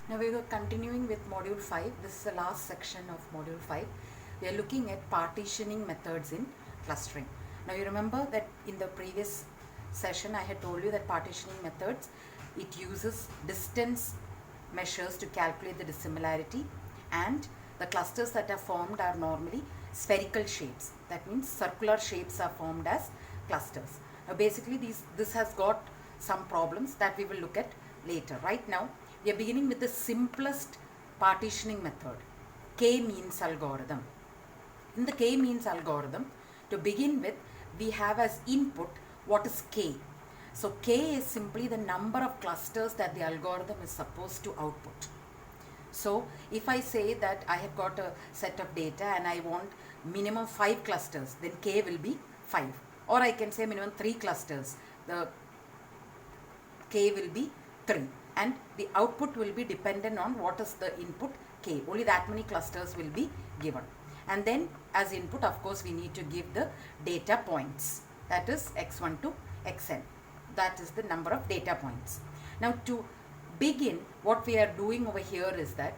Now we are continuing with module 5. This is the last section of module 5. We are looking at partitioning methods in clustering. Now you remember that in the previous session I had told you that partitioning methods, it uses distance measures to calculate the dissimilarity, and the clusters that are formed are normally spherical shapes. That means circular shapes are formed as clusters. Now basically this has got some problems that we will look at later. Right now we are beginning with the simplest partitioning method, K-means algorithm. In the K-means algorithm, to begin with, we have as input what is K. So K is simply the number of clusters that the algorithm is supposed to output. So if I say that I have got a set of data and I want minimum 5 clusters, then K will be 5. Or I can say minimum 3 clusters, the K will be 3. And the output will be dependent on what is the input K. Only that many clusters will be given. And then as input, of course, we need to give the data points. That is x1 to xn. That is the number of data points. Now to begin, what we are doing over here is that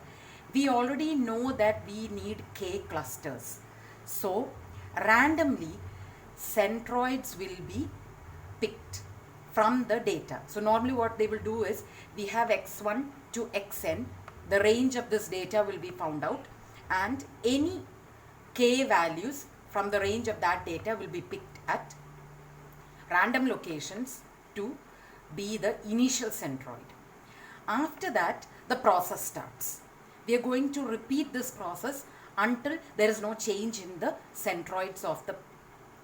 we already know that we need K clusters. So randomly centroids will be picked from the data. So normally what they will do is, we have x1 to xn, the range of this data will be found out, and any K values from the range of that data will be picked at random locations to be the initial centroid. After that, the process starts. We are going to repeat this process until there is no change in the centroids of the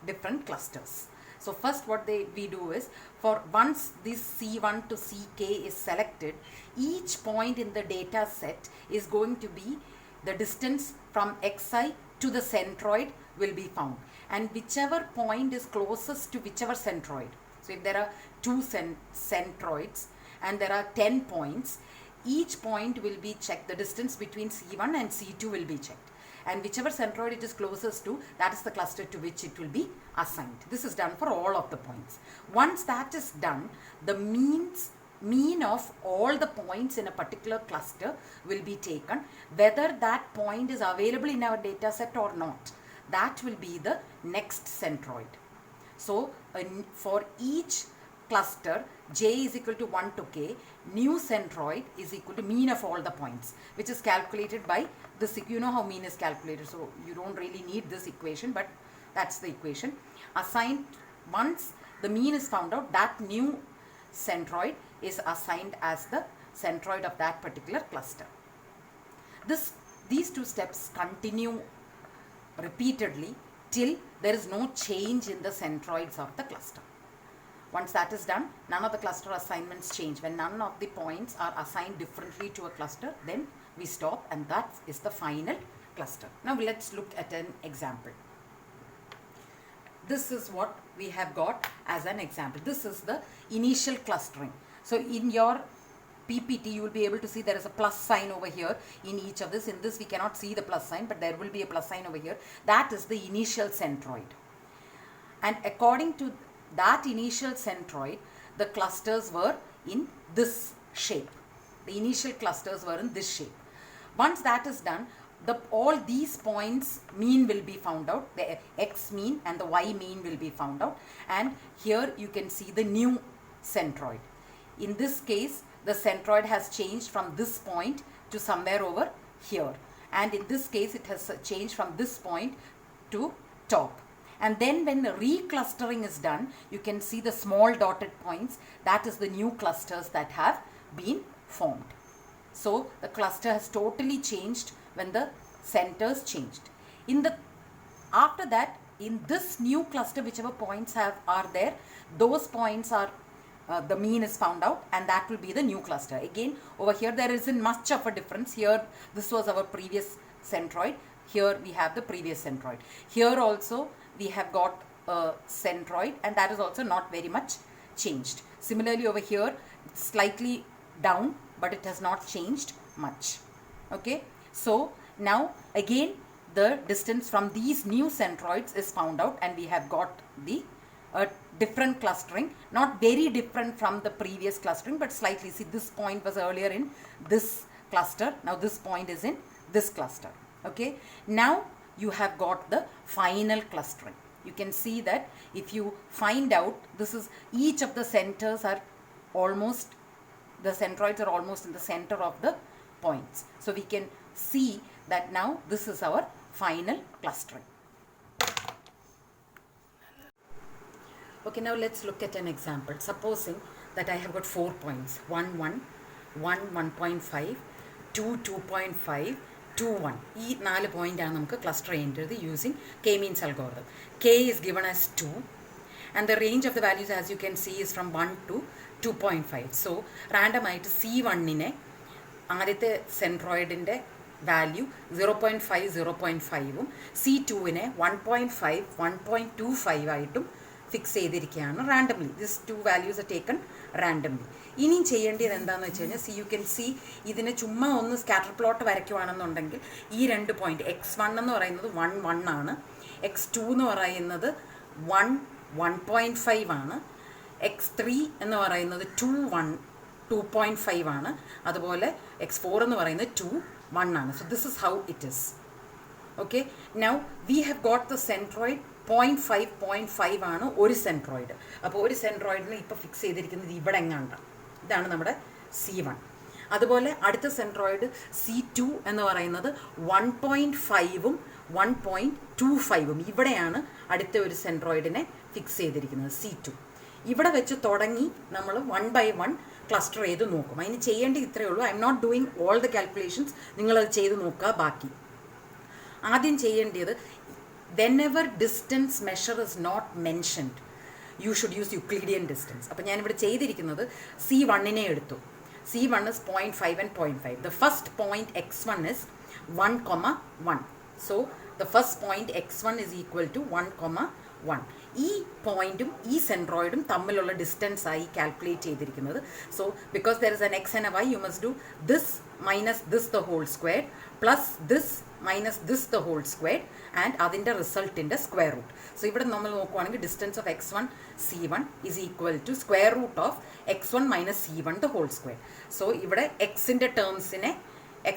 different clusters. So first what we do is, for once this C1 to CK is selected, each point in the data set is going to be the distance from xi to the centroid will be found, and whichever point is closest to whichever centroid. So if there are 2 centroids and there are 10 points, each point will be checked, the distance between C1 and C2 will be checked, and whichever centroid it is closest to, that is the cluster to which it will be assigned. This is done for all of the points. Once that is done, the mean of all the points in a particular cluster will be taken, whether that point is available in our data set or not. That will be the next centroid. So for each cluster, j is equal to 1 to k, new centroid is equal to mean of all the points, which is calculated by this. You know how mean is calculated, so you don't really need this equation, but that's the equation. Assigned, once the mean is found out, that new centroid is assigned as the centroid of that particular cluster. These two steps continue repeatedly till there is no change in the centroids of the cluster. Once that is done, none of the cluster assignments change. When none of the points are assigned differently to a cluster, then we stop, and that is the final cluster. Now let's look at an example. This is what we have got as an example. This is the initial clustering. So in your PPT, you will be able to see there is a plus sign over here in each of this. In this, we cannot see the plus sign, but there will be a plus sign over here. That is the initial centroid. And according to that initial centroid, the clusters were in this shape. The initial clusters were in this shape. Once that is done, all these points mean will be found out. The x mean and the y mean will be found out. And here you can see the new centroid. In this case, the centroid has changed from this point to somewhere over here. And in this case, it has changed from this point to top. And then when the reclustering is done, you can see the small dotted points. That is the new clusters that have been formed. So the cluster has totally changed when the centers changed. After that, in this new cluster, whichever points are there, those points are the mean is found out, and that will be the new cluster. Again, over here there isn't much of a difference. Here this was our previous centroid. Here we have the previous centroid. Here also we have got a centroid, and that is also not very much changed. Similarly over here, it's slightly down, but it has not changed much. Okay, so now again the distance from these new centroids is found out, and we have got the different clustering, not very different from the previous clustering, but slightly. See, this point was earlier in this cluster. Now this point is in this cluster. Okay, now you have got the final clustering. You can see that if you find out, this is, each of the centers are almost, the centroids are almost in the center of the points. So we can see that now this is our final clustering. Okay, now let's look at an example. Supposing that I have got 4 points, 1, 1, 1, 1.5, 2, 2.5, 2, 1. ഈ 4 പോയിൻ്റാണ് നമുക്ക് cluster ചെയ്യേണ്ടത് using Kmeans algorithm. K is given as 2 and the range of the values, as you can see, is from 1 to 2.5. So random ആയിട്ട് C1നെ ആദ്യത്തെ സെൻട്രോയിഡിൻ്റെ value 0.5 0.5ഉം C2നെ 1.5 1.25 ആയിട്ടും fix ചെയ്തിരിക്കുകയാണ് randomly. This 2 values are taken randomly. ഇനിയും ചെയ്യേണ്ടത് എന്താണെന്ന് വെച്ച് കഴിഞ്ഞാൽ, you can see ഇതിനെ ചുമ്മാ ഒന്ന് സ്കാറ്റർ പ്ലോട്ട് വരയ്ക്കുവാണെന്നുണ്ടെങ്കിൽ ഈ 2 പോയിന്റ് x1 എന്ന് പറയുന്നത് 1 1 ആണ്, x2 എന്ന് പറയുന്നത് 1 1.5 ആണ്, x3 എന്ന് പറയുന്നത് 2 1 2.5 ആണ്, അതുപോലെ x4 എന്ന് പറയുന്നത് 2 1 ആണ്. So this is how it is. Okay, now we have got the centroid 0.5 ആണ് ഒരു സെൻട്രോയിഡ്. അപ്പോൾ ഒരു സെൻട്രോയിഡിന് ഇപ്പോൾ ഫിക്സ് ചെയ്തിരിക്കുന്നത് ഇവിടെ എങ്ങാണ്ടാണ്. ഇതാണ് നമ്മുടെ C1. അതുപോലെ അടുത്ത സെൻട്രോയിഡ് C2 എന്ന് പറയുന്നത് 1.5ഉം 1.25ഉം ഇവിടെയാണ് അടുത്ത ഒരു സെൻട്രോയിഡിനെ ഫിക്സ് ചെയ്തിരിക്കുന്നത് C2. ഇവിടെ വെച്ച് തുടങ്ങി നമ്മൾ 1 by 1 ക്ലസ്റ്റർ ചെയ്ത് നോക്കും. അതിന് ചെയ്യേണ്ടത് ഇത്രയേ ഉള്ളൂ. I am not doing all the calculations, നിങ്ങളത് ചെയ്ത് നോക്കുക. ബാക്കി ആദ്യം ചെയ്യേണ്ടത്, whenever distance measure is not mentioned, you should use Euclidean distance. അപ്പോൾ ഞാനിവിടെ ചെയ്തിരിക്കുന്നത് C1നെ എടുത്തു. C1 is 0.5 and 0.5. The first point x1 is 1,1. So the first point x1 is equal to 1,1. ഈ പോയിന്റും ഈ സെൻട്രോയിഡും തമ്മിലുള്ള ഡിസ്റ്റൻസ് ആയി കാൽക്കുലേറ്റ് ചെയ്തിരിക്കുന്നത്. So because there is an X and a Y, you must do this minus this the whole square plus this minus this the whole square and അതിൻ്റെ റിസൾട്ടിൻ്റെ square root. So ഇവിടെ നമ്മൾ നോക്കുവാണെങ്കിൽ distance of x1 C1 is equal to square root of x1 minus C1 the whole square. So ഇവിടെ എക്സിൻ്റെ ടേംസിനെ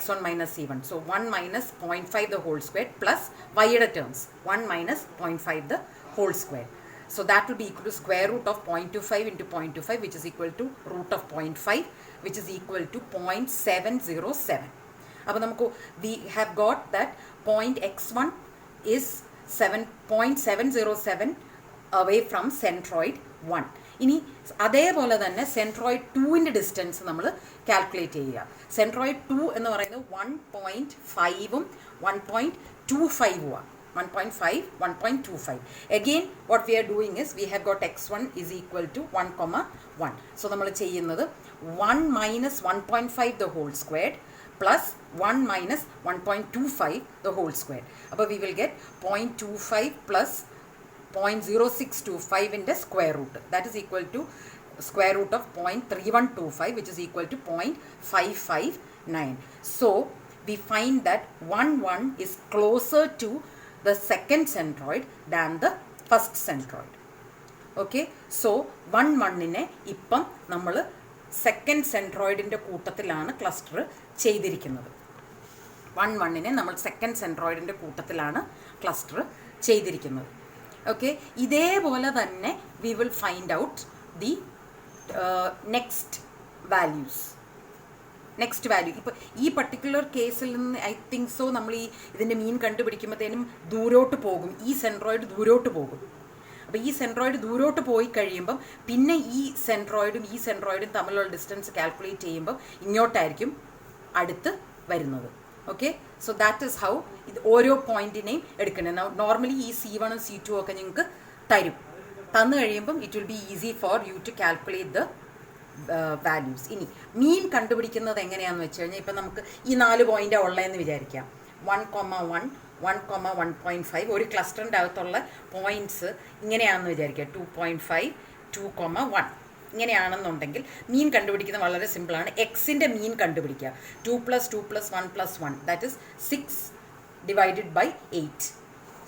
x1 minus C1. So 1 minus 0.5 the whole square plus y-യുടെ terms 1 minus 0.5 the whole square. So that will be equal to square root of 0.25 into 0.25, which is equal to root of 0.5, which is equal to 0.707. അപ്പോൾ നമുക്ക് we have got that point x1 is 0.707 away from centroid 1. ഇനി അതേപോലെ തന്നെ centroid 2ൻ്റെ distance നമ്മൾ calculate ചെയ്യുക. Centroid 2 എന്ന് പറയുന്നത് 1.5ഉം 1.25ഉമാണ്. 1.5 1.25. Again what we are doing is we have got x1 is equal to 1,1. So നമ്മൾ ചെയ്യുന്നത് 1 minus 1.5 the whole squared plus 1 minus 1.25 the whole squared. അപ്പോൾ we will get 0.25 plus 0.0625 in the square root. That is equal to square root of 0.3125, which is equal to 0.559. So we find that 1 is closer to the second centroid than the first centroid. Okay, so 1നെ ഇപ്പം നമ്മൾ second സെൻട്രോയിഡിൻ്റെ കൂട്ടത്തിലാണ് cluster ചെയ്തിരിക്കുന്നത്. 1നെ നമ്മൾ second സെൻട്രോയിഡിൻ്റെ കൂട്ടത്തിലാണ് cluster ചെയ്തിരിക്കുന്നത്. Okay, ഇതേപോലെ തന്നെ we will find out the next values. Next value ഇപ്പോൾ ഈ പർട്ടിക്കുലർ കേസിൽ നിന്ന് ഐ തിങ്ക് സോ നമ്മൾ ഇതിൻ്റെ മീൻ കണ്ടുപിടിക്കുമ്പോഴത്തേനും ദൂരോട്ട് പോകും, ഈ സെൻട്രോയിഡ് ദൂരോട്ട് പോകും. അപ്പോൾ ഈ സെൻട്രോയിഡ് ദൂരോട്ട് പോയി കഴിയുമ്പം പിന്നെ ഈ സെൻട്രോയിഡും തമ്മിലുള്ള ഡിസ്റ്റൻസ് കാൽക്കുലേറ്റ് ചെയ്യുമ്പം ഇങ്ങോട്ടായിരിക്കും അടുത്ത് വരുന്നത്. Okay, so that is how ഇത് ഓരോ പോയിന്റിനെയും എടുക്കണം. നോർമലി ഈ C1 C2 ഒക്കെ നിങ്ങൾക്ക് തന്നു കഴിയുമ്പം it will be easy for you to calculate the values. ഇനി മീൻ കണ്ടുപിടിക്കുന്നത് എങ്ങനെയാണെന്ന് വെച്ച് കഴിഞ്ഞാൽ ഇപ്പം നമുക്ക് ഈ 4 പോയിൻ്റാണ് ഉള്ളതെന്ന് വിചാരിക്കാം. 1,1 1,1.5 ഒരു ക്ലസ്റ്ററിൻ്റെ അകത്തുള്ള പോയിൻറ്റ്സ് ഇങ്ങനെയാണെന്ന് വിചാരിക്കുക. 2.5 2,1 ഇങ്ങനെയാണെന്നുണ്ടെങ്കിൽ മീൻ കണ്ടുപിടിക്കുന്നത് വളരെ സിമ്പിളാണ്. എക്സിൻ്റെ മീൻ കണ്ടുപിടിക്കുക. 2 + 2 + 1 + 1 that is 6 divided by 8.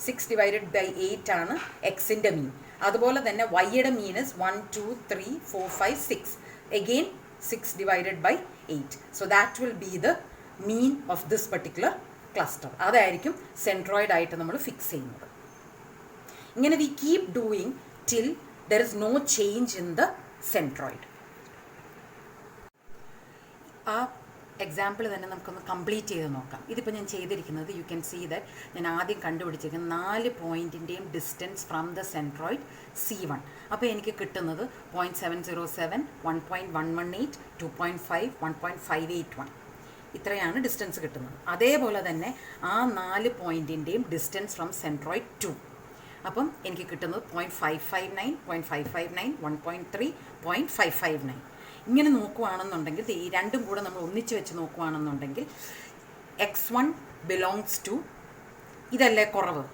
6 divided by 8 ആണ് എക്സിൻ്റെ മീൻ. അതുപോലെ തന്നെ വൈയുടെ mean is 1 2 3 4 5 6. Again 6 divided by 8. So that will be the mean of this particular cluster. അതായിരിക്കും സെൻട്രോയിഡ് ആയിട്ട് നമ്മൾ ഫിക്സ് ചെയ്യുന്നത്. ഇങ്ങനെ we keep doing till there is no change in the centroid. ആ എക്സാമ്പിൾ തന്നെ നമുക്കൊന്ന് കംപ്ലീറ്റ് ചെയ്ത് നോക്കാം. ഇതിപ്പോൾ ഞാൻ ചെയ്തിരിക്കുന്നത് യു ക്യാൻ സീ ദാറ്റ് ഞാൻ ആദ്യം കണ്ടുപിടിച്ചിരിക്കുന്നത് 4 പോയിൻറ്റിൻ്റെയും distance from the centroid C1. അപ്പോൾ എനിക്ക് കിട്ടുന്നത് 0.707, 1.118, 2.5, 1.581 ഇത്രയാണ് ഡിസ്റ്റൻസ് കിട്ടുന്നത്. അതേപോലെ തന്നെ ആ 4 പോയിൻറ്റിൻ്റെയും ഡിസ്റ്റൻസ് ഫ്രം സെൻട്രോയിഡ് 2. അപ്പം എനിക്ക് കിട്ടുന്നത് 0.559, 0.559, 1.3, 0.559. ഇങ്ങനെ നോക്കുകയാണെന്നുണ്ടെങ്കിൽ ഈ രണ്ടും കൂടെ നമ്മൾ ഒന്നിച്ച് വെച്ച് നോക്കുകയാണെന്നുണ്ടെങ്കിൽ x1 ബിലോങ്സ് ടു ഇതല്ലേ കുറവ്.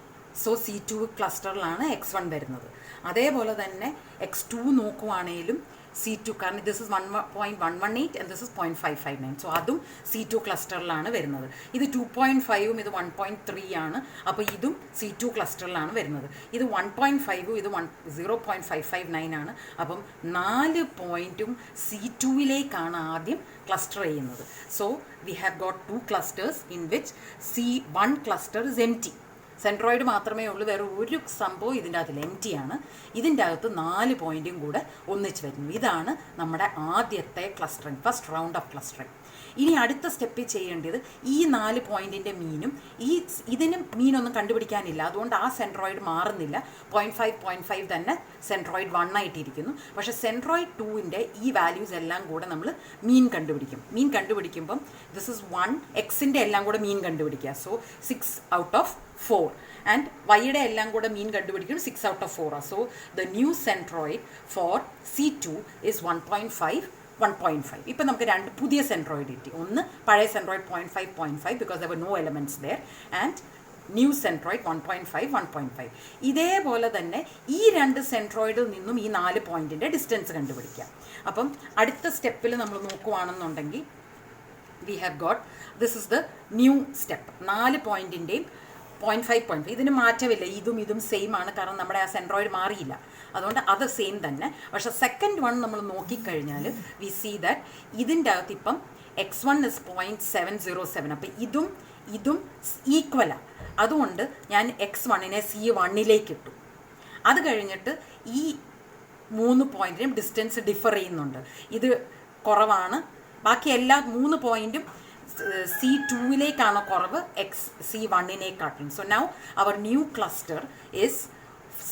സോ C2 ക്ലസ്റ്ററിലാണ് x1 വരുന്നത്. അതേപോലെ തന്നെ x2 നോക്കുവാണെങ്കിലും C2, കാരണം this is 1.118 and this is 0.559. So അതും C2 ക്ലസ്റ്ററിലാണ് വരുന്നത്. ഇത് 2.5ഉം ഇത് 1.3 ആണ്. അപ്പോൾ ഇതും C2 ക്ലസ്റ്ററിലാണ് വരുന്നത്. ഇത് 1.5ഉം ഇത് 0.559 ആണ്. അപ്പം 4 പോയിൻറ്റും C2യിലേക്കാണ് ആദ്യം ക്ലസ്റ്റർ ചെയ്യുന്നത്. So we have got 2 clusters in which C1 cluster is എംറ്റി. Centroid മാത്രമേ ഉള്ളൂ, വേറെ ഒരു സംഭവം ഇതിൻ്റെ അകത്തിൽ എംറ്റി ആണ്. ഇതിൻ്റെ അകത്ത് 4 പോയിൻറ്റും കൂടെ ഒന്നിച്ച് വരുന്നു. ഇതാണ് നമ്മുടെ ആദ്യത്തെ clustering, first round of clustering. ഇനി അടുത്ത സ്റ്റെപ്പിൽ ചെയ്യേണ്ടത് ഈ 4 പോയിൻറ്റിൻ്റെ മീനും ഇതിന് മീനൊന്നും കണ്ടുപിടിക്കാനില്ല. അതുകൊണ്ട് ആ സെൻട്രോയിഡ് മാറുന്നില്ല. 0.5 തന്നെ സെൻട്രോയിഡ് 1 ആയിട്ടിരിക്കുന്നു. പക്ഷേ സെൻട്രോയിഡ് 2ൻ്റെ ഈ വാല്യൂസ് എല്ലാം കൂടെ നമ്മൾ മീൻ കണ്ടുപിടിക്കും. മീൻ കണ്ടുപിടിക്കുമ്പം ദിസ് ഇസ് 1, എക്സിൻ്റെ എല്ലാം കൂടെ മീൻ കണ്ടുപിടിക്കുക. സോ 6 ഔട്ട് ഓഫ് 4 ആൻഡ് വൈയുടെ എല്ലാം കൂടെ മീൻ കണ്ടുപിടിക്കും 6 out of 4. So the new centroid for C2 is 1.5. ഇപ്പം നമുക്ക് 2 പുതിയ സെൻട്രോയിഡ് കിട്ടി. ഒന്ന് പഴയ centroid 0.5 because there were no elements there, and new centroid 1.5. ഇതേപോലെ തന്നെ ഈ 2 സെൻട്രോയിഡിൽ നിന്നും ഈ 4 പോയിൻറ്റിൻ്റെ ഡിസ്റ്റൻസ് കണ്ടുപിടിക്കാം. അപ്പം അടുത്ത സ്റ്റെപ്പിൽ നമ്മൾ നോക്കുവാണെന്നുണ്ടെങ്കിൽ we have got this is the new step. 4 പോയിൻറ്റിൻ്റെയും 0.5 ഇതിന് മാറ്റമില്ല. ഇതും സെയിം ആണ്, കാരണം നമ്മുടെ ആ സെൻട്രോയിഡ് മാറിയില്ല. അതുകൊണ്ട് അത് സെയിം തന്നെ. പക്ഷേ സെക്കൻഡ് വൺ നമ്മൾ നോക്കിക്കഴിഞ്ഞാൽ വി സീ ദാറ്റ് ഇതിൻ്റെ അകത്ത് ഇപ്പം x1 ഇസ് 0.707. അപ്പം ഇതും ഈക്വലാണ്. അതുകൊണ്ട് ഞാൻ x1നെ C1ലേക്ക് ഇട്ടു. അത് കഴിഞ്ഞിട്ട് ഈ 3 പോയിൻറ്റിനും ഡിസ്റ്റൻസ് ഡിഫർ ചെയ്യുന്നുണ്ട്. ഇത് കുറവാണ്. ബാക്കി എല്ലാ 3 പോയിൻറ്റും C2യിലേക്കാണ് കുറവ്, C1നെക്കാട്ടും. So now our new cluster is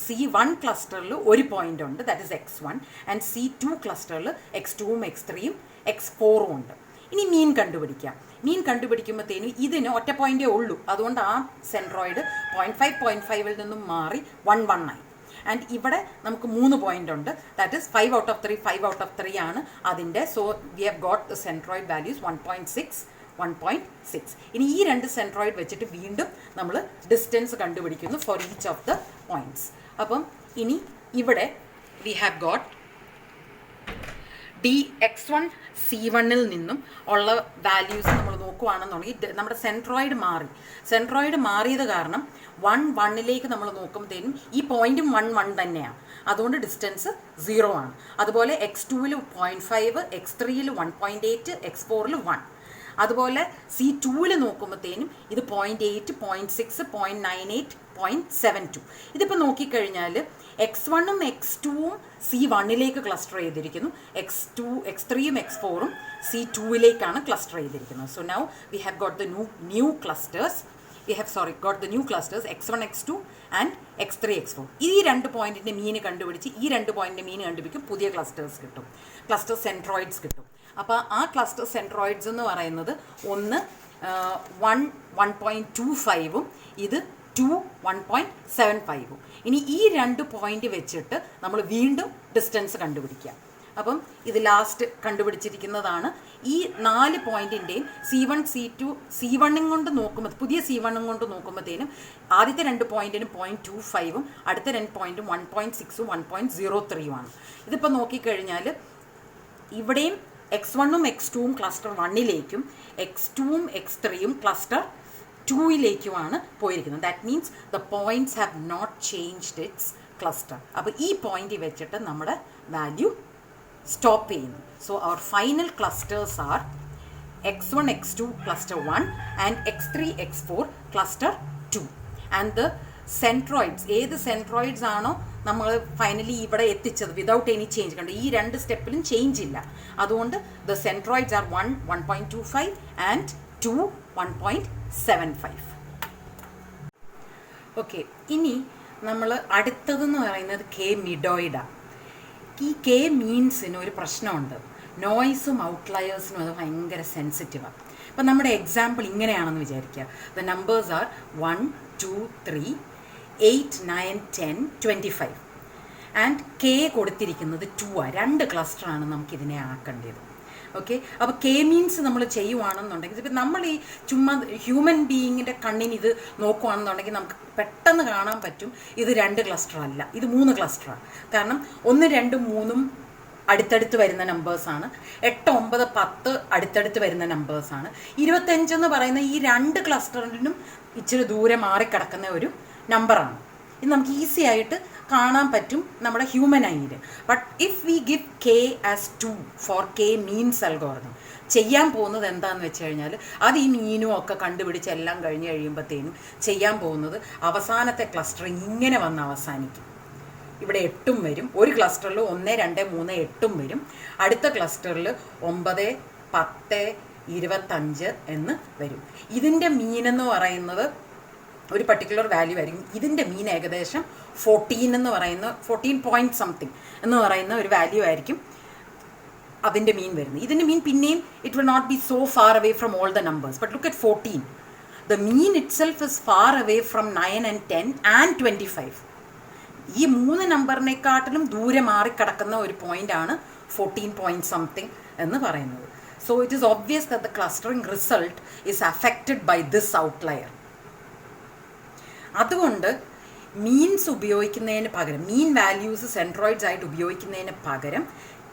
C1 ക്ലസ്റ്ററിൽ 1 പോയിൻ്റ് ഉണ്ട്, that is x1, and C2 ക്ലസ്റ്ററിൽ x2ഉം x3ഉം x4ഉം ഉണ്ട്. ഇനി മീൻ കണ്ടുപിടിക്കാം. മീൻ കണ്ടുപിടിക്കുമ്പോഴത്തേനും ഇതിന് ഒറ്റ പോയിൻ്റേ ഉള്ളൂ. അതുകൊണ്ട് ആ സെൻട്രോയിഡ് 0.5 നിന്നും മാറി 1 ആയി. ആൻഡ് ഇവിടെ നമുക്ക് 3 പോയിൻ്റ് ഉണ്ട്, ദാറ്റ് ഇസ് 5 ഔട്ട് ഓഫ് 3 ആണ് അതിൻ്റെ. So we have got the centroid values 1.6. ഇനി ഈ 2 സെൻട്രോയിഡ് വെച്ചിട്ട് വീണ്ടും നമ്മൾ ഡിസ്റ്റൻസ് കണ്ടുപിടിക്കുന്നു for each of the points. അപ്പം ഇനി ഇവിടെ വി ഹാവ് ഗോട്ട് x1 C1ൽ നിന്നും ഉള്ള വാല്യൂസ് നമ്മൾ നോക്കുകയാണെന്നുണ്ടെങ്കിൽ നമ്മുടെ സെൻട്രോയിഡ് മാറിയത് കാരണം 1ലേക്ക് നമ്മൾ നോക്കുമ്പോഴത്തേനും ഈ പോയിൻറ്റും 1 തന്നെയാണ്. അതുകൊണ്ട് ഡിസ്റ്റൻസ് 0 ആണ്. അതുപോലെ x2ൽ 0.5, x3ൽ 1.8, x4ൽ 1. അതുപോലെ C2ൽ നോക്കുമ്പോഴത്തേനും ഇത് 0.8, 0.6, 0.98, 0.72. ഇതിപ്പോൾ നോക്കിക്കഴിഞ്ഞാൽ x1ഉം x2ഉം C1ലേക്ക് ക്ലസ്റ്റർ ചെയ്തിരിക്കുന്നു, x3യും x4ഉം C2യിലേക്കാണ് ക്ലസ്റ്റർ ചെയ്തിരിക്കുന്നത്. So now we have got the new clusters. got the new clusters x1, x2 and x3, x4. ഈ 2 പോയിന്റിന്റെ മീൻ കണ്ടുപിടിച്ച് ഈ 2 പോയിന്റിന്റെ മീൻ കണ്ടുപിടിക്കും പുതിയ ക്ലസ്റ്റേഴ്സ് കിട്ടും, ക്ലസ്റ്റർ സെൻട്രോയിഡ്സ് കിട്ടും. അപ്പോൾ ആ ക്ലസ്റ്റർ സെൻട്രോയിഡ്സ് എന്ന് പറയുന്നത് ഒന്ന് 1.25ഉം ഇത് 1.75ഉം. ഇനി ഈ 2 പോയിന്റ് വെച്ചിട്ട് നമ്മൾ വീണ്ടും ഡിസ്റ്റൻസ് കണ്ടുപിടിക്കുക. അപ്പം ഇത് ലാസ്റ്റ് കണ്ടുപിടിച്ചിരിക്കുന്നതാണ്. ഈ 4 പോയിന്റിൻ്റെയും C1, C2, C1 കൊണ്ട് നോക്കുമ്പോൾ പുതിയ C1 കൊണ്ട് നോക്കുമ്പോഴത്തേനും ആദ്യത്തെ 2 പോയിന്റിനും 0.25ഉം അടുത്ത 2 പോയിന്റും 1.6ഉം 1.03ഉമാണ്. ഇതിപ്പോൾ നോക്കിക്കഴിഞ്ഞാൽ ഇവിടെയും x1ഉം x2ഉം ക്ലസ്റ്റർ 1ലേക്കും x2ഉം x3യും ക്ലസ്റ്റർ 2യിലേക്കുമാണ് പോയിരിക്കുന്നത്. That means the points have not changed its cluster. അപ്പോൾ ഈ പോയിന്റ് വെച്ചിട്ട് നമ്മുടെ വാല്യൂ സ്റ്റോപ്പ് ചെയ്യുന്നു. So our final clusters are x1, x2 cluster 1 and x3, x4 cluster 2. And the centroids, ഏത് സെൻട്രോയിഡ്സ് ആണോ നമ്മൾ ഫൈനലി ഇവിടെ എത്തിച്ചത് വിതൗട്ട് എനി ചേഞ്ച്, കണ്ടു ഈ രണ്ട് സ്റ്റെപ്പിലും ചേഞ്ച് ഇല്ല. അതുകൊണ്ട് ദ സെൻട്രോയിഡ്സ് ആർ 1 1.25 ആൻഡ് 2 1.75. ഓക്കെ, ഇനി നമ്മൾ അടുത്തതെന്ന് പറയുന്നത് കെ മിഡോയിഡാണ്. ഈ കെ മീൻസിന് ഒരു പ്രശ്നമുണ്ട്, നോയ്സും ഔട്ട്ലയേഴ്സിനും അത് ഭയങ്കര സെൻസിറ്റീവാണ്. അപ്പം നമ്മുടെ എക്സാമ്പിൾ ഇങ്ങനെയാണെന്ന് വിചാരിക്കുക. The numbers are 1 2 3 8 9 10 25 and K കൊടുത്തിരിക്കുന്നത് 2 ആണ്. 2 ക്ലസ്റ്ററാണ് നമുക്കിതിനെ ആക്കേണ്ടത്. ഓക്കെ, അപ്പോൾ കെ മീൻസ് നമ്മൾ ചെയ്യുവാണെന്നുണ്ടെങ്കിൽ ഇപ്പം നമ്മൾ ഈ ചുമ്മാ ഹ്യൂമൻ ബീയിങ്ങിൻ്റെ കണ്ണിന് ഇത് നോക്കുകയാണെന്നുണ്ടെങ്കിൽ നമുക്ക് പെട്ടെന്ന് കാണാൻ പറ്റും ഇത് 2 ക്ലസ്റ്റർ അല്ല, ഇത് 3 ക്ലസ്റ്ററാണ്. കാരണം 1 2 3 അടുത്തടുത്ത് വരുന്ന നമ്പേഴ്സാണ്, 8 9 10 അടുത്തടുത്ത് വരുന്ന നമ്പേഴ്സാണ്. 25 എന്ന് പറയുന്ന ഈ 2 ക്ലസ്റ്ററിനും ഇച്ചിരി ദൂരെ മാറിക്കിടക്കുന്ന ഒരു നമ്പറാണ്. ഇത് നമുക്ക് ഈസി ആയിട്ട് കാണാൻ പറ്റും നമ്മുടെ ഹ്യൂമൻ ഐയിൽ. But if we give K as 2 for K means algorithm, ചെയ്യാൻ പോകുന്നത് എന്താണെന്ന് വെച്ച് കഴിഞ്ഞാൽ അത് ഈ മീനും ഒക്കെ കണ്ടുപിടിച്ച് എല്ലാം കഴിഞ്ഞ് കഴിയുമ്പോഴത്തേനും ചെയ്യാൻ പോകുന്നത് അവസാനത്തെ ക്ലസ്റ്റർ ഇങ്ങനെ വന്ന് അവസാനിക്കും. ഇവിടെ 8 വരും, ഒരു ക്ലസ്റ്ററിൽ 1 2 3 8 വരും, അടുത്ത ക്ലസ്റ്ററിൽ 9 10 25 എന്ന് വരും. ഇതിൻ്റെ മീനെന്ന് പറയുന്നത് ഒരു പർട്ടിക്കുലർ വാല്യൂ ആയിരിക്കും. ഇതിൻ്റെ മീൻ ഏകദേശം 14 എന്ന് പറയുന്ന 14 പോയിൻറ്റ് സംതിങ് എന്ന് പറയുന്ന ഒരു വാല്യൂ ആയിരിക്കും അതിൻ്റെ മീൻ വരുന്നത്. ഇതിൻ്റെ മീൻ പിന്നെയും it will not be so far away from all the numbers. But look at 14. The mean itself is far away from 9 and 10 and 25. ഈ 3 നമ്പറിനെക്കാട്ടിലും ദൂരെ മാറിക്കിടക്കുന്ന ഒരു പോയിൻ്റാണ് 14 പോയിൻറ്റ് സംതിങ് എന്ന് പറയുന്നത്. So it is obvious that the clustering result is affected by this outlier. അതുകൊണ്ട് means ഉപയോഗിക്കുന്നതിന് പകരം, mean values centroids ആയിട്ട് ഉപയോഗിക്കുന്നതിന് പകരം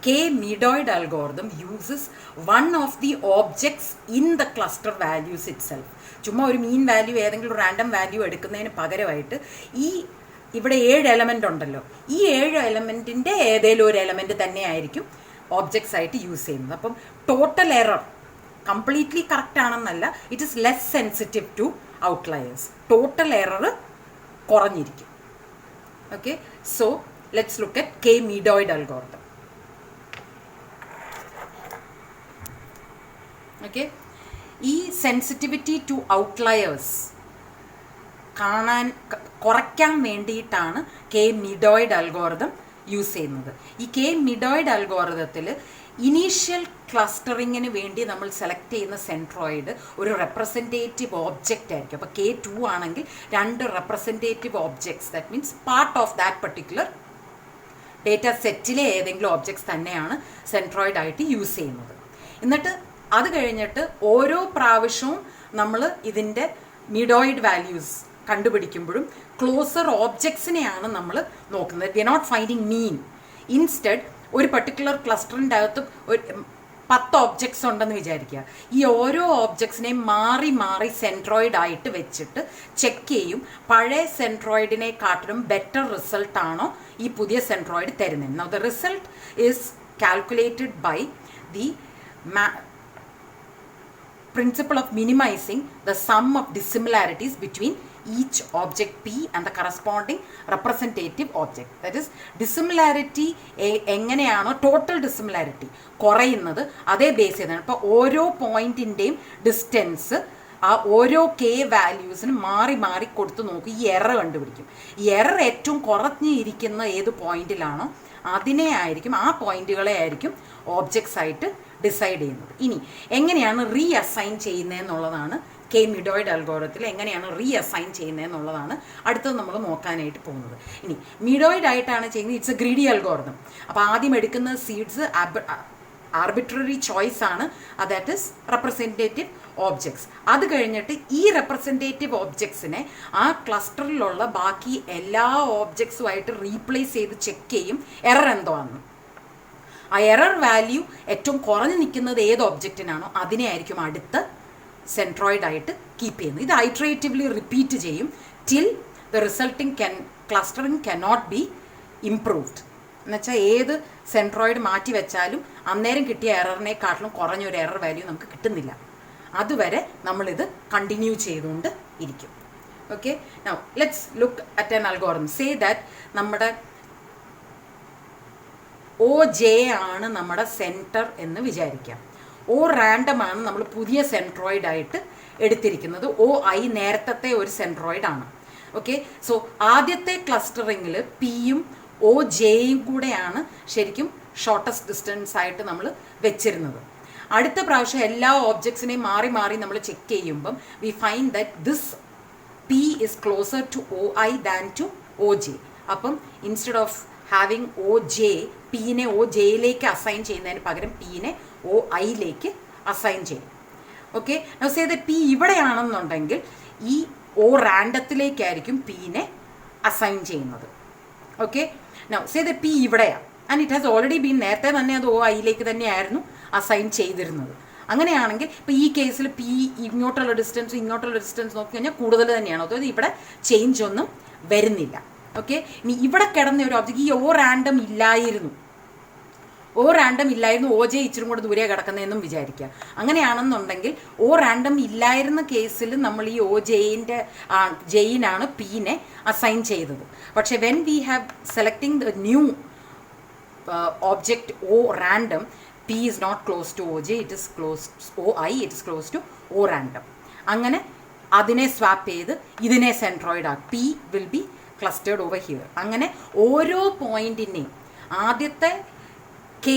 K medoid algorithm uses one of the objects in the cluster values itself. ചുമ്മാ ഒരു mean value ഏതെങ്കിലും random value എടുക്കുന്നതിന് പകരമായിട്ട് ഈ ഇവിടെ 7 എലമെൻ്റ് ഉണ്ടല്ലോ, ഈ 7 എലമെൻറ്റിൻ്റെ ഏതെങ്കിലും ഒരു എലമെൻറ്റ് തന്നെ ആയിരിക്കും ഓബ്ജക്ട്സ് ആയിട്ട് യൂസ് ചെയ്യുന്നത്. അപ്പം ടോട്ടൽ എറർ കംപ്ലീറ്റ്ലി കറക്റ്റ് ആണെന്നല്ല, it is less sensitive to outliers. Total error കുറഞ്ഞിരിക്കും. Okay, so let's look at K medoid algorithm. Okay, ഈ സെൻസിറ്റിവിറ്റി ടു ഔട്ട്ലയേഴ്സ് കുറയ്ക്കാൻ വേണ്ടിയിട്ടാണ് കെ മിഡോയിഡ് അൽഗോരിതം യൂസ് ചെയ്യുന്നത്. ഈ കെ മിഡോയിഡ് അൽഗോരിതത്തിൽ ഇനീഷ്യൽ ക്ലസ്റ്ററിങ്ങിന് വേണ്ടി നമ്മൾ സെലക്ട് ചെയ്യുന്ന സെൻട്രോയിഡ് ഒരു റെപ്രസെൻറ്റേറ്റീവ് ഓബ്ജക്റ്റ് ആയിരിക്കും. അപ്പോൾ K2 ആണെങ്കിൽ 2 representative objects, that means part of that particular data സെറ്റിലെ ഏതെങ്കിലും ഓബ്ജക്ട്സ് തന്നെയാണ് സെൻട്രോയിഡ് ആയിട്ട് യൂസ് ചെയ്യുന്നത്. എന്നിട്ട് അത് കഴിഞ്ഞിട്ട് ഓരോ പ്രാവശ്യവും നമ്മൾ ഇതിൻ്റെ മിഡോയിഡ് വാല്യൂസ് കണ്ടുപിടിക്കുമ്പോഴും ക്ലോസർ ഓബ്ജക്ട്സിനെയാണ് നമ്മൾ നോക്കുന്നത്. We are not finding mean. Instead ഒരു പർട്ടിക്കുലർ ക്ലസ്റ്ററിൻ്റെ അകത്ത് ഒരു 10 ഓബ്ജക്ട്സ് ഉണ്ടെന്ന് വിചാരിക്കുക. ഈ ഓരോ ഓബ്ജക്ട്സിനെയും മാറി മാറി സെൻട്രോയിഡ് ആയിട്ട് വെച്ചിട്ട് ചെക്ക് ചെയ്യും, പഴയ സെൻട്രോയിഡിനെക്കാട്ടിലും ബെറ്റർ റിസൾട്ടാണോ ഈ പുതിയ സെൻട്രോയിഡ് തരുന്നത്. Now the result is calculated by the principle of minimizing the sum of dissimilarities between each object P and the corresponding representative object. That is, dissimilarity എങ്ങനെയാണോ ടോട്ടൽ ഡിസിമിലാരിറ്റി കുറയുന്നത് അതേ base ചെയ്താണ്. ഇപ്പോൾ ഓരോ പോയിൻറ്റിൻ്റെയും distance ആ ഓരോ K വാല്യൂസിന് മാറി മാറി കൊടുത്ത് നോക്കും, ഈ എറർ കണ്ടുപിടിക്കും. ഈ എറർ ഏറ്റവും കുറഞ്ഞിരിക്കുന്ന ഏത് പോയിന്റിലാണോ അതിനെ ആയിരിക്കും, ആ പോയിന്റുകളെ ആയിരിക്കും ഓബ്ജക്ട്സ് ആയിട്ട് ഡിസൈഡ് ചെയ്യുന്നത്. ഇനി എങ്ങനെയാണ് റീ അസൈൻ ചെയ്യുന്നതെന്നുള്ളതാണ് കെ മിഡോയിഡ് അൽഗോരിതത്തിൽ എങ്ങനെയാണ് റീ അസൈൻ ചെയ്യുന്നതെന്നുള്ളതാണ് അടുത്തത് നമ്മൾ നോക്കാനായിട്ട് പോകുന്നത്. ഇനി മിഡോയിഡ് ആയിട്ടാണ് ചെയ്യുന്നത്, ഇറ്റ്സ് എ ഗ്രീഡി അൽഗോരിതം. അപ്പോൾ ആദ്യം എടുക്കുന്ന സീഡ്സ് ആർബിട്രറി ചോയ്സ് ആണ്, ദാറ്റ് ഈസ് റെപ്രസെൻറ്റേറ്റീവ് ഓബ്ജക്ട്സ്. അത് കഴിഞ്ഞിട്ട് ഈ റെപ്രസെൻറ്റേറ്റീവ് ഓബ്ജക്ട്സിനെ ആ ക്ലസ്റ്ററിലുള്ള ബാക്കി എല്ലാ ഓബ്ജക്ട്സുമായിട്ട് റീപ്ലേസ് ചെയ്ത് ചെക്ക് ചെയ്യും എറർ എന്തോ ആണ്. ആ എറർ വാല്യൂ ഏറ്റവും കുറഞ്ഞു നിൽക്കുന്നത് ഏത് ഒബ്ജക്റ്റിനാണോ അതിനെ ആയിരിക്കും അടുത്ത സെൻട്രോയിഡ് ആയിട്ട് കീപ്പ് ചെയ്യുന്നത്. ഇത് ഐട്രേറ്റീവ്ലി റിപ്പീറ്റ് ചെയ്യും till the resulting clustering cannot be improved. എന്നുവെച്ചാൽ ഏത് സെൻട്രോയിഡ് മാറ്റി വെച്ചാലും അന്നേരം കിട്ടിയ എററിനെക്കാട്ടിലും കുറഞ്ഞൊരു എറർ വാല്യൂ നമുക്ക് കിട്ടുന്നില്ല. അതുവരെ നമ്മളിത് കണ്ടിന്യൂ ചെയ്തുകൊണ്ട് ഇരിക്കും. Okay, now let's look at an algorithm. Say that നമ്മുടെ OJ ആണ് നമ്മുടെ സെൻറ്റർ എന്ന് വിചാരിക്കാം. O റാൻഡം ആണ് നമ്മൾ പുതിയ സെൻട്രോയിഡ് ആയിട്ട് എടുത്തിരിക്കുന്നത്. OI നേരത്തെ ഒരു സെൻട്രോയിഡ് ആണ്. ഓക്കെ, സോ ആദ്യത്തെ ക്ലസ്റ്ററിങ്ങിൽ Pയും OJയും കൂടെയാണ് ശരിക്കും ഷോർട്ടസ്റ്റ് ഡിസ്റ്റൻസ് ആയിട്ട് നമ്മൾ വെച്ചിരുന്നത്. അടുത്ത പ്രാവശ്യം എല്ലാ ഓബ്ജക്ട്സിനെയും മാറി മാറി നമ്മൾ ചെക്ക് ചെയ്യുമ്പം we find that this P is closer to OI than to OJ. അപ്പം ഇൻസ്റ്റെഡ് ഓഫ് ഹാവിങ് OJ, Pനെ OJയിലേക്ക് അസൈൻ ചെയ്യുന്നതിന് പകരം Pനെ OIയിലേക്ക് അസൈൻ ചെയ്യും. Okay, now say that P ഇവിടെയാണെന്നുണ്ടെങ്കിൽ ഈ O റാൻഡത്തിലേക്കായിരിക്കും Pനെ അസൈൻ ചെയ്യുന്നത്. Okay, now say that P ഇവിടെയാണ് and it has already been, നേരത്തെ തന്നെ അത് OIയിലേക്ക് തന്നെയായിരുന്നു അസൈൻ ചെയ്തിരുന്നത്. അങ്ങനെയാണെങ്കിൽ ഇപ്പോൾ ഈ കേസിൽ P ഇങ്ങോട്ടുള്ള ഡിസ്റ്റൻസ് നോക്കി കഴിഞ്ഞാൽ കൂടുതൽ തന്നെയാണ്. അതായത് ഇവിടെ ചേഞ്ച് ഒന്നും വരുന്നില്ല. ഓക്കെ, ഇനി ഇവിടെ കിടന്ന ഒരു ഒബ്ജക്റ്റ് ഈ O റാൻഡം ഇല്ലായിരുന്നു, OJ ഇച്ചിരി കൂടെ ദൂരെ കിടക്കുന്നതെന്നും വിചാരിക്കുക. അങ്ങനെയാണെന്നുണ്ടെങ്കിൽ O റാൻഡം ഇല്ലായിരുന്ന കേസിൽ നമ്മൾ ഈ ജെയിനാണ് Pനെ അസൈൻ ചെയ്തത്. പക്ഷേ when we have selecting the new object O random, P is not close to OJ, it is close OI, it is close to O random. അങ്ങനെ അതിനെ സ്വാപ്പ് ചെയ്ത് ഇതിനെ സെൻട്രോയിഡ് ആക്കും. P will be clustered over here. അങ്ങനെ ഓരോ പോയിന്റിനെയും ആദ്യത്തെ K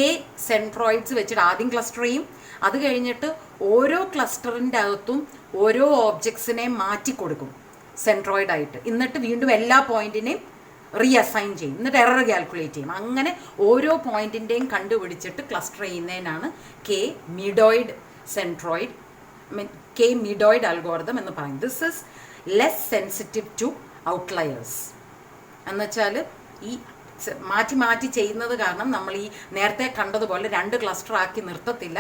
സെൻട്രോയിഡ്സ് വെച്ചിട്ട് ആദ്യം ക്ലസ്റ്റർ ചെയ്യും. അത് കഴിഞ്ഞിട്ട് ഓരോ ക്ലസ്റ്ററിൻ്റെ അകത്തും ഓരോ ഓബ്ജക്ട്സിനെ മാറ്റി കൊടുക്കും സെൻട്രോയിഡ് ആയിട്ട്. എന്നിട്ട് വീണ്ടും എല്ലാ പോയിന്റിനെയും റീഅസൈൻ ചെയ്യും. എന്നിട്ട് എറർ കാൽക്കുലേറ്റ് ചെയ്യും. അങ്ങനെ ഓരോ പോയിന്റിൻ്റെയും കണ്ടുപിടിച്ചിട്ട് ക്ലസ്റ്റർ ചെയ്യുന്നതിനാണ് K medoid അൽഗോറിതം എന്ന് പറയുന്നത്. This is less sensitive to outliers. എന്നുവെച്ചാൽ ഈ മാറ്റി ചെയ്യുന്നത് കാരണം നമ്മൾ ഈ നേരത്തെ കണ്ടതുപോലെ 2 ക്ലസ്റ്റർ ആക്കി നിർത്തത്തില്ല.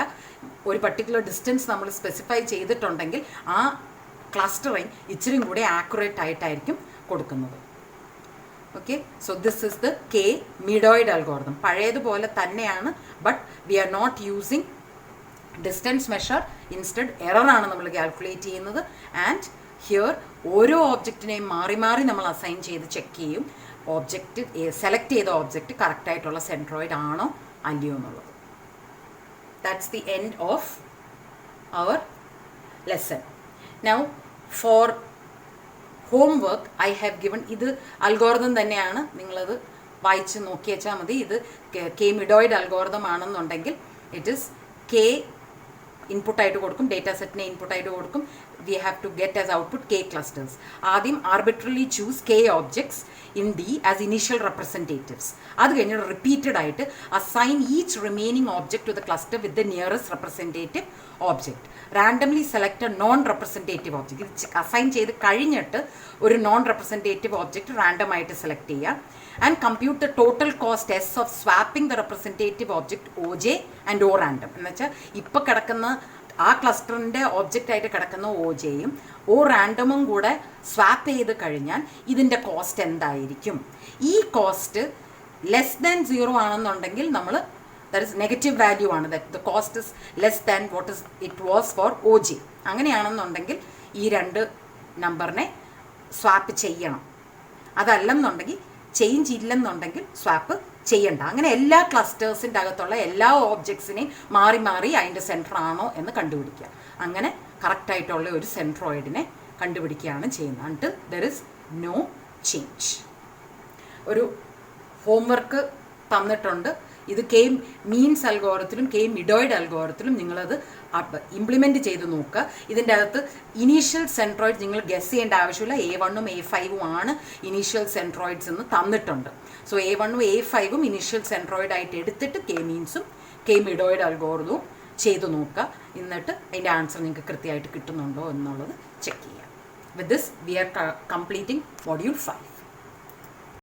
ഒരു പർട്ടിക്കുലർ ഡിസ്റ്റൻസ് നമ്മൾ സ്പെസിഫൈ ചെയ്തിട്ടുണ്ടെങ്കിൽ ആ ക്ലസ്റ്ററിങ് ഇച്ചിരി കൂടി ആക്യുറേറ്റ് ആയിട്ടായിരിക്കും കൊടുക്കുന്നത്. Okay, so this is the K medoid algorithm. പഴയതുപോലെ തന്നെയാണ്, but we are not using distance measure, instead എററാണ് നമ്മൾ കാൽക്കുലേറ്റ് ചെയ്യുന്നത്. ആൻഡ് ഹിയർ ഓരോ ഓബ്ജക്റ്റിനെയും മാറി മാറി നമ്മൾ അസൈൻ ചെയ്ത് ചെക്ക് ചെയ്യും ഓബ്ജക്റ്റ് സെലക്ട് ചെയ്ത ഓബ്ജക്റ്റ് കറക്റ്റായിട്ടുള്ള സെൻട്രോയിഡ് ആണോ അല്ലയോ എന്നുള്ളത്. That's the end of our lesson. Now for homework I have given, ഇത് അൽഗോറിതം തന്നെയാണ്, നിങ്ങളത് വായിച്ച് നോക്കി വെച്ചാൽ മതി. ഇത് K medoid അൽഗോറിതം ആണെന്നുണ്ടെങ്കിൽ ഇറ്റ് ഈസ് K ഇൻപുട്ടായിട്ട് കൊടുക്കും, ഡേറ്റാ സെറ്റിനെ ഇൻപുട്ടായിട്ട് കൊടുക്കും. We have to get as output K clusters. ആദ്യം arbitrarily choose K objects in D as initial representatives. അത് കഴിഞ്ഞ് റിപ്പീറ്റഡ് ആയിട്ട് assign each remaining object to the cluster with the nearest representative object. Randomly select a non representative object. ഇത് assign ചെയ്ത് കഴിഞ്ഞിട്ട് ഒരു non representative object റാൻഡമായിട്ട് select ചെയ്യുക. And compute the total cost S of swapping the representative object OJ and O random. എന്ന് വെച്ചാൽ ഇപ്പോൾ കിടക്കുന്ന ആ ക്ലസ്റ്ററിൻ്റെ ഓബ്ജക്റ്റായിട്ട് കിടക്കുന്ന OJയും O റാൻഡമും കൂടെ സ്വാപ്പ് ചെയ്ത് കഴിഞ്ഞാൽ ഇതിൻ്റെ കോസ്റ്റ് എന്തായിരിക്കും? ഈ കോസ്റ്റ് ലെസ് ദാൻ 0 ആണെന്നുണ്ടെങ്കിൽ നമ്മൾ that is negative value ആണ്, that the cost is less than what is it was for OJ. അങ്ങനെയാണെന്നുണ്ടെങ്കിൽ ഈ 2 നമ്പറിനെ സ്വാപ്പ് ചെയ്യണം. അതല്ലെന്നുണ്ടെങ്കിൽ ചേഞ്ച് ഇല്ലെന്നുണ്ടെങ്കിൽ സ്വാപ്പ് ചെയ്യണ്ട. അങ്ങനെ എല്ലാ ക്ലസ്റ്റേഴ്സിൻ്റെ അകത്തുള്ള എല്ലാ ഓബ്ജക്ട്സിനെയും മാറി മാറി അതിൻ്റെ സെൻറ്റർ ആണോ എന്ന് കണ്ടുപിടിക്കുക. അങ്ങനെ കറക്റ്റായിട്ടുള്ള ഒരു സെൻട്രോയിഡിനെ കണ്ടുപിടിക്കുകയാണ് ചെയ്യുന്നത്. Until there is no change. ഒരു ഹോംവർക്ക് തന്നിട്ടുണ്ട്. ഇത് Kmeans അൽഗോറിതത്തിലും K medoid അൽഗോറിതത്തിലും നിങ്ങളത് ഇംപ്ലിമെൻറ്റ് ചെയ്ത് നോക്കുക. ഇതിൻ്റെ അകത്ത് ഇനീഷ്യൽ സെൻട്രോയിഡ്സ് നിങ്ങൾ ഗസ് ചെയ്യേണ്ട ആവശ്യമില്ല. A1ഉം A5ഉം ആണ് ഇനീഷ്യൽ സെൻട്രോയിഡ്സ് എന്ന് തന്നിട്ടുണ്ട്. സോ A1ഉം A5ഉം ഇനീഷ്യൽ സെൻട്രോയിഡ് ആയിട്ട് എടുത്തിട്ട് Kmeansഉം K medoid അൽഗോറിതവും ചെയ്ത് നോക്കുക. എന്നിട്ട് അതിൻ്റെ ആൻസർ നിങ്ങൾക്ക് കൃത്യമായിട്ട് കിട്ടുന്നുണ്ടോ എന്നുള്ളത് ചെക്ക് ചെയ്യുക. With this we are completing module 5.